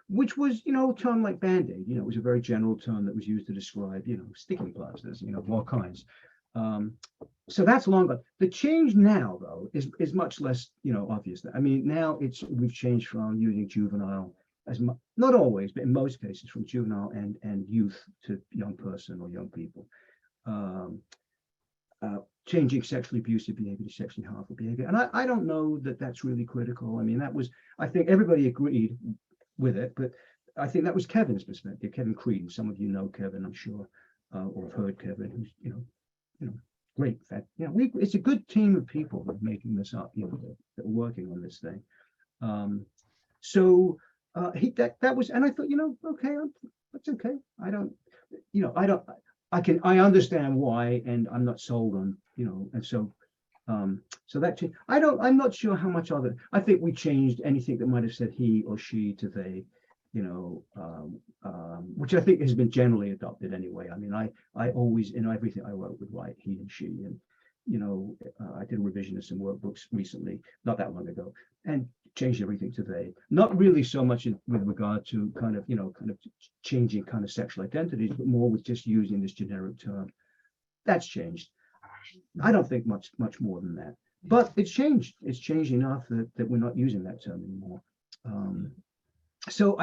which was, a term like Band-Aid. It was a very general term that was used to describe, sticking plasters, of all kinds. So that's long gone. The change now, though, is much less, obvious. I mean, now we've changed from using juvenile as not always, but in most cases, from juvenile and youth to young person or young people. Changing sexually abusive behavior to sexually harmful behavior. And I don't know that that's really critical. I mean, I think everybody agreed with it, but I think that was Kevin's perspective, Kevin Creedon. Some of you know Kevin, I'm sure, or have heard Kevin, who's, great. In fact, it's a good team of people that are making this up, that are working on this thing. So that was, and I thought, okay, that's okay. I understand why, and I'm not sold on, and so that changed. I'm not sure how much of it. I think we changed anything that might have said he or she to they, which I think has been generally adopted anyway. I mean, I always, in everything I wrote, would write he and she, and I did a revision of some workbooks recently, not that long ago, and changed everything to they. Not really so much with regard to kind of changing kind of sexual identities, but more with just using this generic term. That's changed. I don't think much more than that, but it's changed. It's changed enough that we're not using that term anymore. So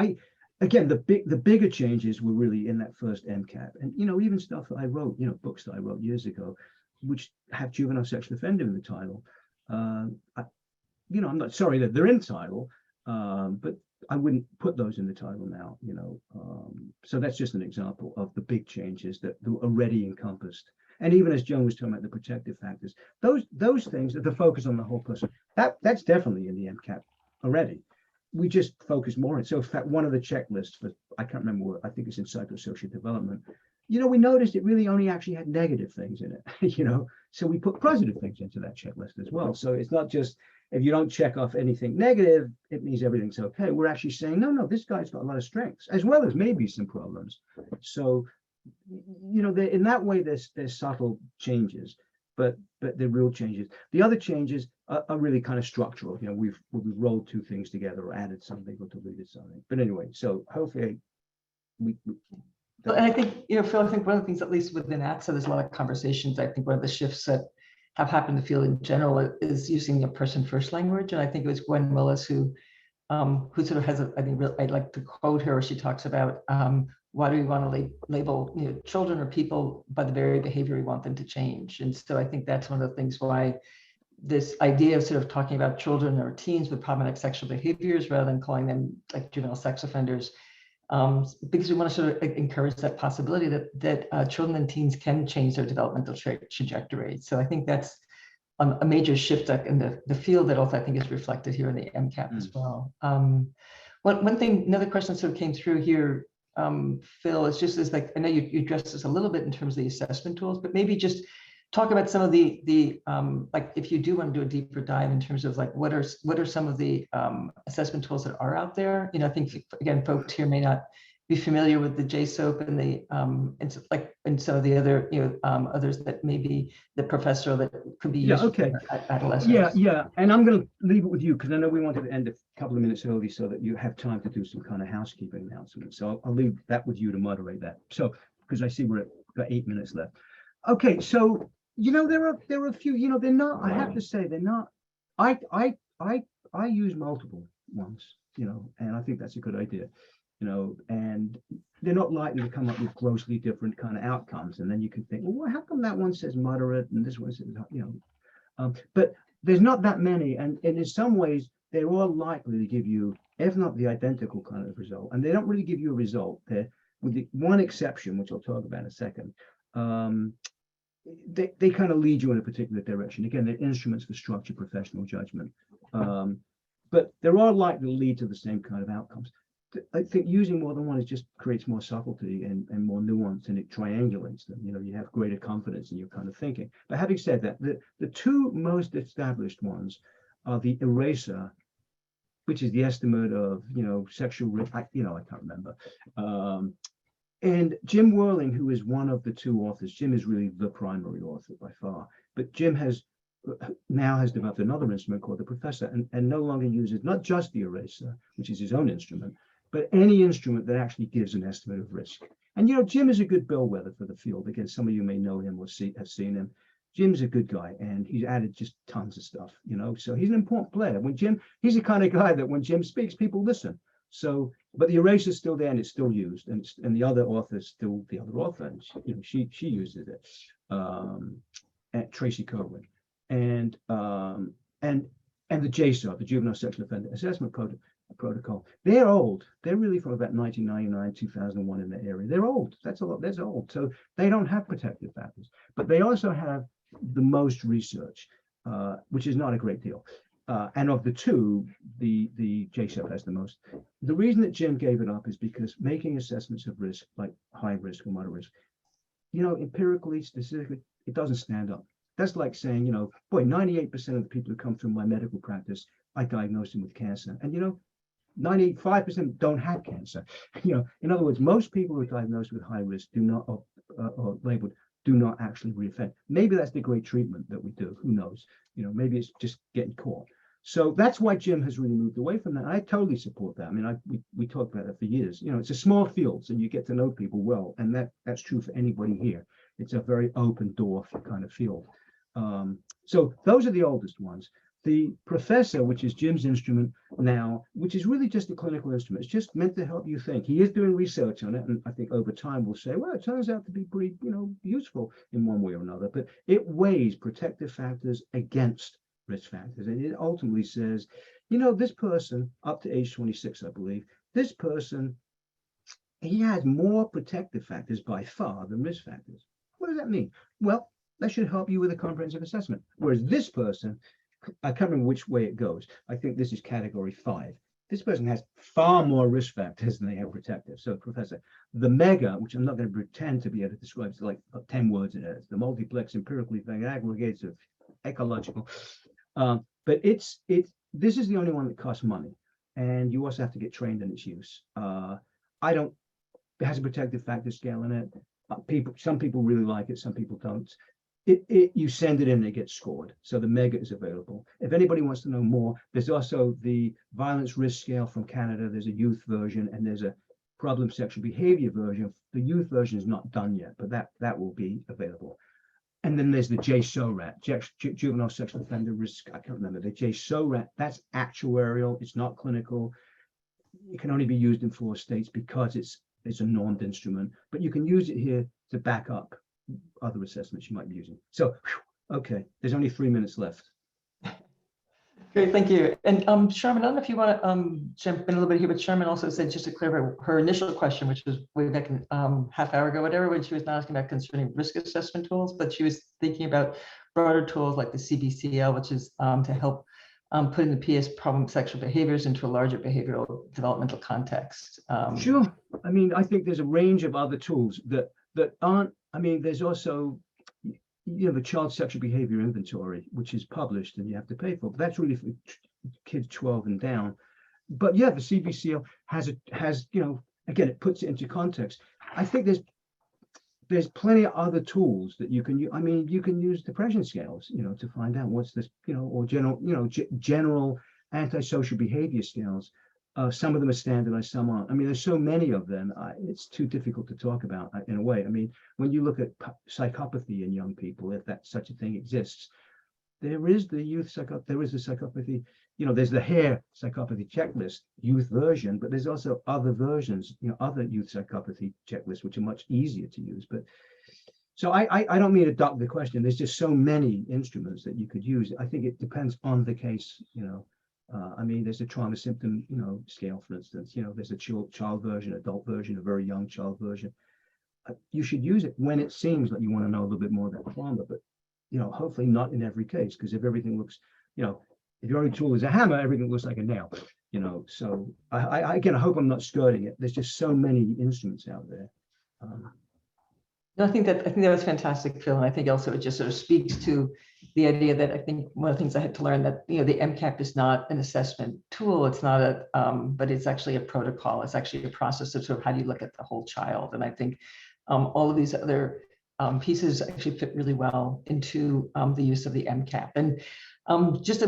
again, the bigger changes were really in that first M-CAAP, and even stuff that I wrote, books that I wrote years ago, which have juvenile sexual offender in the title. I'm not sorry that they're in the title, but I wouldn't put those in the title now, so that's just an example of the big changes that are already encompassed. And even as Joan was talking about the protective factors, those things, the focus on the whole person, that's definitely in the M-CAAP already. We just focus more on. So in fact, one of the checklists for, I can't remember what, I think it's in psychosocial development, we noticed it really only actually had negative things in it, so we put positive things into that checklist as well. So it's not just, if you don't check off anything negative, it means everything's okay. We're actually saying, no, this guy's got a lot of strengths, as well as maybe some problems. So, in that way, there's subtle changes, but they're real changes. The other changes are really kind of structural. We've rolled two things together, or added something, or deleted something. But anyway, so hopefully and I think, Phil, I think one of the things, at least within AXA, there's a lot of conversations. I think one of the shifts that have happened to feel in general is using a person first language. And I think it was Gwen Willis who sort of has I'd like to quote her, where she talks about why do we want to label children or people by the very behavior we want them to change. And so I think that's one of the things why this idea of sort of talking about children or teens with problematic sexual behaviors rather than calling them like juvenile sex offenders, because we want to sort of encourage that possibility that children and teens can change their developmental trajectory. So I think that's a major shift in the field that also I think is reflected here in the M-CAAP as well. One thing, another question sort of came through here, Phil, is like, I know you addressed this a little bit in terms of the assessment tools, but maybe just talk about some of the like if you do want to do a deeper dive in terms of like what are some of the assessment tools that are out there. I think again folks here may not be familiar with the JSOAP and the and some of the other others that maybe the professor that could be used okay. for adolescents. Yeah. And I'm going to leave it with you because I know we wanted to end a couple of minutes early so that you have time to do some kind of housekeeping announcements. So I'll leave that with you to moderate that. So because I see we're at got 8 minutes left. Okay, so there are a few. They're not. I have to say they're not. I use multiple ones. And I think that's a good idea. And they're not likely to come up with grossly different kind of outcomes. And then you can think, well, how come that one says moderate and this one says, but there's not that many. And in some ways, they're all likely to give you, if not the identical kind of result. And they don't really give you a result there, with the one exception, which I'll talk about in a second. They kind of lead you in a particular direction. Again, they're instruments for structured professional judgment. But they're all likely to lead to the same kind of outcomes. I think using more than one just creates more subtlety and more nuance, and it triangulates them. You have greater confidence in your kind of thinking. But having said that, the two most established ones are the eraser, which is the estimate of sexual risk. I can't remember. And Jim Whirling, who is one of the two authors. Jim is really the primary author by far, but Jim now has developed another instrument called the Professor, and no longer uses not just the eraser, which is his own instrument, but any instrument that actually gives an estimate of risk. And Jim is a good bellwether for the field. Again, some of you may know him or have seen him. Jim's a good guy, and he's added just tons of stuff. So he's an important player. He's the kind of guy that when Jim speaks, people listen. So, but the eraser is still there and it's still used, and the other author is still the other author, and she uses it. At Tracy Kerwin, and the JSOAP, the Juvenile Sexual Offender Assessment Protocol. They're old. They're really from about 1999, 2001 in that area. They're old. That's old. So they don't have protective factors, but they also have the most research, which is not a great deal. And of the two, the JSOAP has the most. The reason that Jim gave it up is because making assessments of risk, like high risk or moderate risk, empirically, statistically, it doesn't stand up. That's like saying, boy, 98% of the people who come through my medical practice, I diagnose them with cancer. And 95% don't have cancer. In other words, most people who are diagnosed with high risk do not, or labeled, do not actually reoffend. Maybe that's the great treatment that we do. Who knows? Maybe it's just getting caught. So that's why Jim has really moved away from that. I totally support that. I mean, we talked about that for years. It's a small field, so you get to know people well, and that's true for anybody here. It's a very open door kind of field. So those are the oldest ones. The Professor, which is Jim's instrument now, which is really just a clinical instrument. It's just meant to help you think. He is doing research on it, and I think over time we'll say, well, it turns out to be pretty, useful in one way or another. But it weighs protective factors against risk factors, and it ultimately says, this person up to age 26, I believe, this person, he has more protective factors by far than risk factors. What does that mean? Well, that should help you with a comprehensive assessment. Whereas this person, I can't remember which way it goes. I think this is category 5. This person has far more risk factors than they have protective. So, Professor, the mega, which I'm not going to pretend to be able to describe, it's like 10 words in it. It's the multiplex empirical effect aggregates of ecological. But this is the only one that costs money, and you also have to get trained in its use. It has a protective factor scale in it. Some people really like it, some people don't. You send it in and it gets scored. So the mega is available. If anybody wants to know more, there's also the violence risk scale from Canada. There's a youth version, and there's a problem sexual behavior version. The youth version is not done yet, but that will be available. And then there's the JSORAT, Juvenile Sexual Offender Risk. I can't remember the JSORAT. That's actuarial. It's not clinical. It can only be used in 4 states because it's a normed instrument. But you can use it here to back up other assessments you might be using. So, okay, there's only 3 minutes left. Great, thank you. And Sharman, I don't know if you want to jump in a little bit here, but Sharman also said, just to clarify her initial question, which was way back half hour ago, whatever, when she was not asking about concerning risk assessment tools, but she was thinking about broader tools like the CBCL, which is to help putting the PS problem sexual behaviors into a larger behavioral developmental context. Sure. I mean, I think there's a range of other tools that aren't. I mean, there's also, you have a child sexual behavior inventory, which is published and you have to pay for, but that's really for kids 12 and down. But yeah, the CBCL has, again, it puts it into context. I think there's plenty of other tools that you can use. I mean, you can use depression scales, to find out what's this, or general antisocial behavior scales. Some of them are standardized, some aren't. I mean, there's so many of them. It's too difficult to talk about in a way. I mean, when you look at psychopathy in young people, if that such a thing exists, there is the there is the psychopathy. There's the hair psychopathy checklist, youth version, but there's also other versions, other youth psychopathy checklists, which are much easier to use. But so I don't mean to duck the question. There's just so many instruments that you could use. I think it depends on the case, I mean, there's a trauma symptom, scale, for instance. There's a child version, adult version, a very young child version. You should use it when it seems like you want to know a little bit more about trauma, but hopefully not in every case, because if everything looks, if your only tool is a hammer, everything looks like a nail. So I again, I hope I'm not skirting it. There's just so many instruments out there. No, I think that was fantastic, Phil, and I think also it just sort of speaks to the idea that I think one of the things I had to learn that the M-CAAP is not an assessment tool. It's not but it's actually a protocol. It's actually a process of sort of how do you look at the whole child. And I think all of these other pieces actually fit really well into the use of the M-CAAP. And just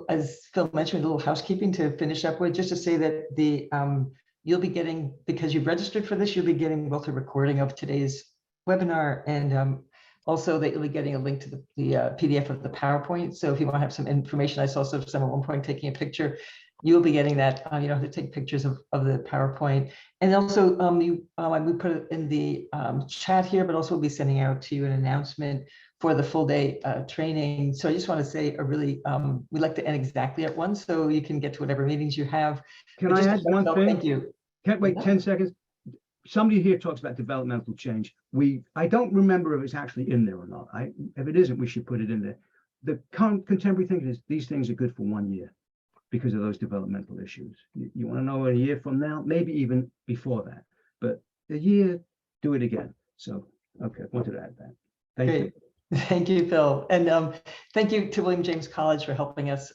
as Phil mentioned, a little housekeeping to finish up with, just to say that you'll be getting, because you've registered for this, you'll be getting both a recording of today's webinar and also that you'll be getting a link to the PDF of the PowerPoint. So if you want to have some information, I saw some at one point taking a picture, you'll be getting that. You don't have to take pictures of the PowerPoint. And also we put it in the chat here, but also we'll be sending out to you an announcement for the full day training. So I just want to say we'd like to end exactly at 1 so you can get to whatever meetings you have. Can I add one thing? Thank you. Can't wait 10 seconds. Somebody here talks about developmental change. I don't remember if it's actually in there or not. If it isn't, we should put it in there. The contemporary thinking is these things are good for 1 year because of those developmental issues. You want to know a year from now, maybe even before that, but a year, do it again. So, okay, I wanted to add that. Thank you. Thank you, Phil. And thank you to William James College for helping us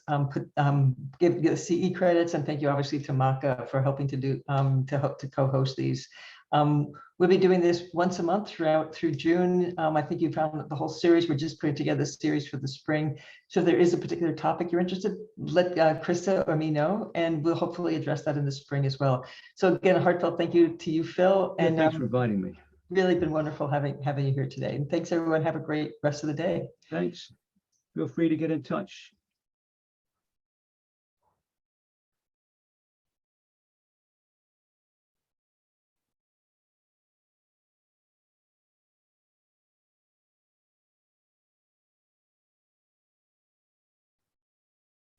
give the CE credits. And thank you obviously to M-CAAP for helping to do to co-host these. We'll be doing this once a month through June. I think you found the whole series. We're just putting together this series for the spring. So if there is a particular topic you're interested, let Krista or me know, and we'll hopefully address that in the spring as well. So again, a heartfelt thank you to you, Phil. And thanks for inviting me. Really been wonderful having you here today. And thanks everyone. Have a great rest of the day. Thanks. Feel free to get in touch.